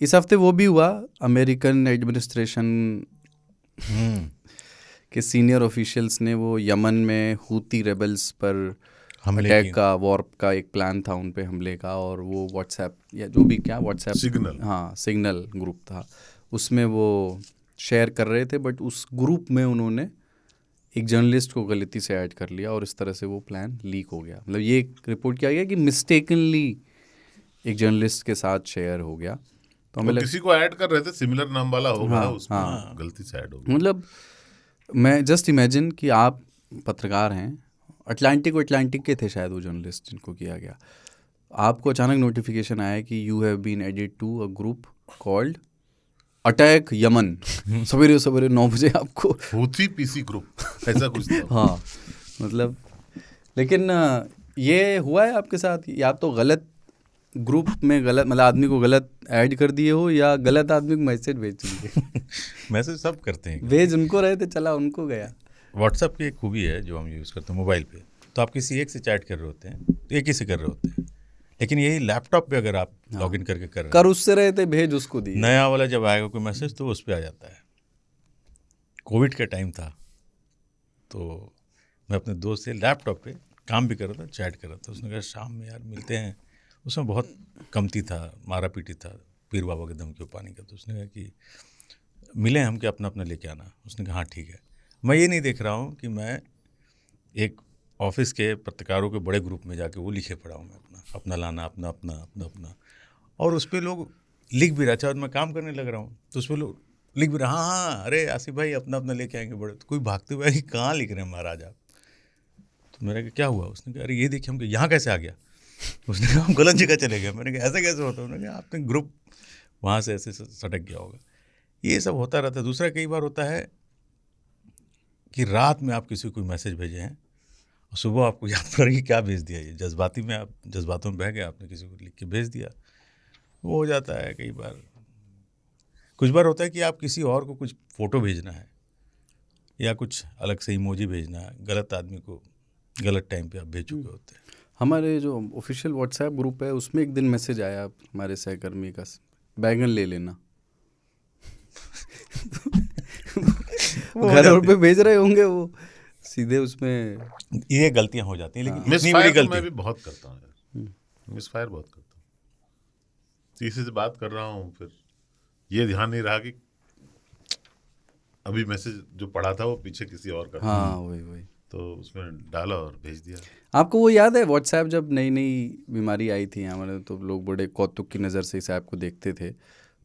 इस हफ्ते वो भी हुआ, अमेरिकन एडमिनिस्ट्रेशन के सीनियर ऑफिशियल्स ने वो यमन में हूती रेबल्स पर अटैक का, वॉर का एक प्लान था उन पे हमले का, और वो व्हाट्सएप या जो भी क्या व्हाट्सएप सिग्नल, हाँ सिग्नल ग्रुप था, उसमें वो शेयर कर रहे थे, बट उस ग्रुप में उन्होंने एक जर्नलिस्ट को गलती से ऐड कर लिया और इस तरह से वो प्लान लीक हो गया। मतलब ये रिपोर्ट किया गया कि मिस्टेकनली एक जर्नलिस्ट के साथ शेयर हो गया। तो हमें किसी को ऐड कर रहे थे, सिमिलर नाम वाला होगा, हाँ, उसमें हाँ, गलती से ऐड हो गया। मतलब मैं जस्ट इमेजिन कि आप पत्रकार हैं, अटलांटिक के थे शायद वो जर्नलिस्ट जिनको किया गया, आपको अचानक नोटिफिकेशन आया कि you have been added to a group called attack Yemen, सवेरे सवेरे 9 बजे आपको हूथी पीसी ग्रुप ऐसा कुछ था। हाँ, मतलब लेकिन ये हुआ है आपके साथ, या तो गलत ग्रुप में गलत मतलब आदमी को गलत ऐड कर दिए हो, या गलत आदमी को मैसेज भेज दिए? मैसेज सब करते हैं, भेज उनको रहे थे, चला उनको गया। व्हाट्सएप की एक खूबी है जो हम यूज़ करते हैं मोबाइल पे, तो आप किसी एक से चैट कर रहे होते हैं तो एक ही से कर रहे होते हैं, लेकिन यही लैपटॉप पे अगर आप लॉगिन करके कर रहे कर उससे रहे थे, भेज उसको दिए। नया वाला जब आएगा कोई मैसेज तो उस पर आ जाता है। कोविड का टाइम था तो मैं अपने दोस्त से लैपटॉप पे काम भी कर रहा था, चैट कर रहा था, उसने कहा शाम में यार मिलते हैं। उसमें बहुत कमती था, मारा पीटी था, पीर बाबा के दम के पानी का। तो उसने कहा कि मिले हम, कि अपना अपना लेके आना। उसने कहा हाँ ठीक है। मैं ये नहीं देख रहा हूँ कि मैं एक ऑफिस के पत्रकारों के बड़े ग्रुप में जाके वो लिखे पड़ा हूँ, मैं अपना लाना, अपना अपना अपना अपना, और उस पर लोग लिख भी रहा था और मैं काम करने लग रहा हूँ तो उस पर लोग लिख भी रहा, हाँ हाँ अरे आसिफ भाई अपना अपना लेके आएंगे बड़े। तो कोई भागते हुए कि कहाँ लिख रहे हैं महाराज आप? तो मेरा क्या हुआ? उसने कहा अरे ये देखिए हम, यहाँ कैसे आ गया? उसने कहा हम गलत जगह चले गए। मैंने कहा ऐसा कैसे होता है? उन्होंने कहा आपने ग्रुप वहाँ से ऐसे सटक गया होगा। ये सब होता रहता है। दूसरा कई बार होता है कि रात में आप किसी को कोई मैसेज भेजे हैं और सुबह आपको याद पड़ा कि क्या भेज दिया, ये जज्बाती में आप जज्बातों में बह गए, आपने किसी को लिख के भेज दिया। वो हो जाता है कई बार। कुछ बार होता है कि आप किसी और को कुछ फ़ोटो भेजना है या कुछ अलग से इमोजी भेजना है, गलत आदमी को गलत टाइम पे आप भेज चुके होते हैं। हमारे जो ऑफिशियल व्हाट्सएप ग्रुप है उसमें एक दिन मैसेज आया हमारे सहकर्मी का, बैगन ले लेना। घर और पे भेज रहे होंगे वो सीधे उसमें। ये गलतियां हो जाती हैं, लेकिन मिस इतनी बड़ी फायर गलती मैं भी बहुत करता हूँ यार, मिस फायर बहुत करता हूँ। तीसरे से बात कर रहा हूँ, फिर ये ध्यान नहीं रहा कि अभी मैसेज जो पढ़ा था वो पीछे किसी और का। हाँ वही तो उसमें डाला और भेज दिया। आपको वो याद है व्हाट्सएप जब नई नई बीमारी आई थी हमारे, तो लोग बड़े कौतुक की नज़र से इस ऐप को देखते थे।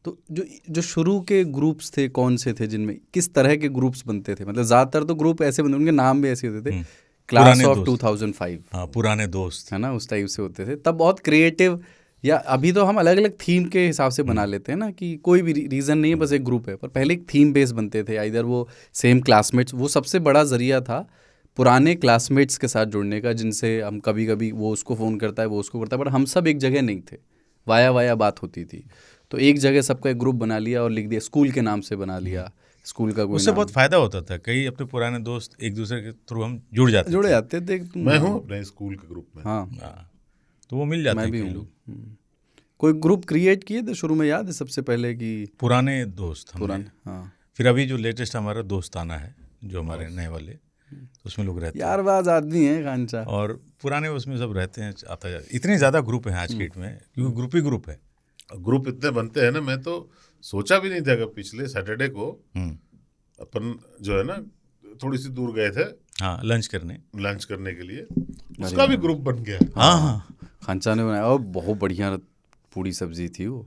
तो जो शुरू के ग्रुप्स थे कौन से थे, जिनमें किस तरह के ग्रुप्स बनते थे? मतलब ज़्यादातर तो ग्रुप ऐसे बनते, उनके नाम भी ऐसे होते थे, क्लास ऑफ 2005, हाँ पुराने दोस्त, है ना, उस टाइप से होते थे। तब बहुत क्रिएटिव, या अभी तो हम अलग अलग थीम के हिसाब से बना लेते हैं ना, कि कोई भी रीज़न नहीं है, बस एक ग्रुप है। पर पहले एक थीम बेस बनते थे, इधर वो सेम क्लासमेट्स, वो सबसे बड़ा ज़रिया था पुराने क्लासमेट्स के साथ जुड़ने का, जिनसे हम कभी कभी वो उसको फ़ोन करता है, वो उसको करता है, बट हम सब एक जगह नहीं थे, वाया बात होती थी। तो एक जगह सबका एक ग्रुप बना लिया और लिख दिया, स्कूल के नाम से बना लिया, स्कूल का कोई उससे नाम। बहुत फायदा होता था। कई अपने पुराने दोस्त एक दूसरे के थ्रू हम जुड़ जाते थे। मैं हूँ अपने स्कूल के ग्रुप में। हाँ, तो वो मिल जाते मैं हैं भी कई हूँ। लोग। कोई ग्रुप क्रिएट किए थे शुरू में, याद है सबसे पहले कि पुराने दोस्त हमने, पुराने? हाँ, फिर अभी जो लेटेस्ट हमारा दोस्ताना है जो हमारे नए वाले, उसमें लोग रहते हैं, यारबाज आदमी हैं खांचा, और पुराने उसमें सब रहते हैं, आता जाता। इतने ज़्यादा ग्रुप हैं आज के डेट में, क्योंकि ग्रुप ही ग्रुप है। ग्रुप इतने बनते हैं ना, मैं तो सोचा भी नहीं था कि पिछले सैटरडे को अपन जो है ना थोड़ी सी दूर गए थे, हाँ लंच करने के लिए, उसका भी ग्रुप बन गया। हाँ खांचा ने बनाया, और बहुत बढ़िया पूरी सब्जी थी वो।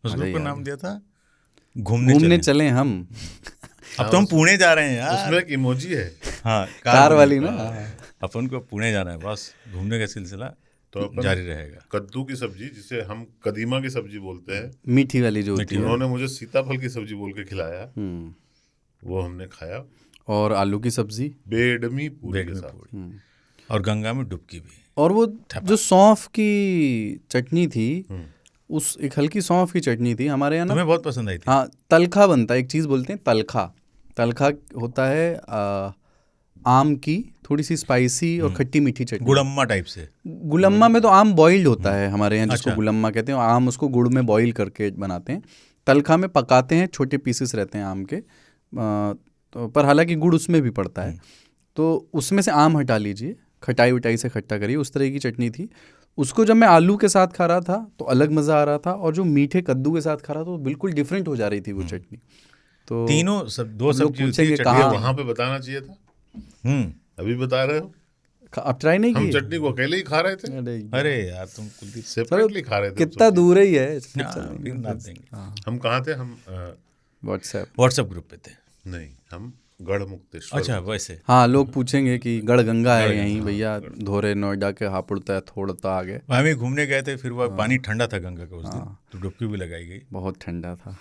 उस ग्रुप का नाम दिया था घूमने चले हम। अब तो हम पुणे जा रहे हैं यार। उसमें एक इमोजी है, हाँ, कार वाली ना। अपन को पुणे जाना है, बस घूमने का सिलसिला तो जारी रहेगा। कद्दू की सब्जी, जिसे हम कदीमा की सब्जी बोलते हैं, मीठी वाली जो होती है, उन्होंने मुझे सीताफल की सब्जी बोल के खिलाया, वो हमने खाया, और आलू की सब्जी, बेडमी पूरी के साथ, और गंगा में डुबकी भी, और वो जो सौंफ की चटनी थी, उस एक हल्की सौंफ की चटनी थी हमारे यहाँ ना, तुम्हें बहुत पसंद आई थी। हाँ, तलखा बनता है, एक चीज़ बोलते हैं तलखा होता है आम की थोड़ी सी स्पाइसी और खट्टी मीठी चटनी। गुड़म्मा टाइप से। गुलम्मा में तो आम बॉइल्ड होता है हमारे यहाँ, जिसको अच्छा। गुलम्मा कहते हैं। आम उसको गुड़ में बॉईल करके बनाते हैं, तलखा में पकाते हैं, छोटे पीसेस रहते हैं आम के। पर हालांकि गुड़ उसमें भी पड़ता है। तो उसमें से आम हटा लीजिए, खटाई उटाई से खट्टा करिए, उस तरह की चटनी थी। उसको जब मैं आलू के साथ खा रहा था तो अलग मज़ा आ रहा था, और जो मीठे कद्दू के साथ खा रहा था तो बिल्कुल डिफरेंट हो जा रही थी वो चटनी। तो तीनों दो हम लोग सब्जी होती है, पूछेंगे चटनी। कहाँ- वहां पे बताना चाहिए था, हम्म। अभी बता रहे हो। आप ट्राई नहीं हम किए? चटनी को अकेले ही खा रहे थे, अरे यार तुम कुलदीप सेपरेटली खा रहे थे। कितना दूर है ये? नाप देंगे। हम कहाँ थे? हम व्हाट्सएप। व्हाट्सएप ग्रुप पे थे। नहीं, हम गढ़ मुक्तेश्वर। अच्छा वैसे। हाँ, लोग पूछेंगे कि गढ़ गंगा है यहीं भैया, धोरे नोएडा के हापुड़ता है थोड़ा तो आगे। वहाँ भी घूमने गए थे, फिर वह पानी ठंडा था गंगा का उस दिन, तो डुबकी भी लगाई गई। बहुत ठंडा था।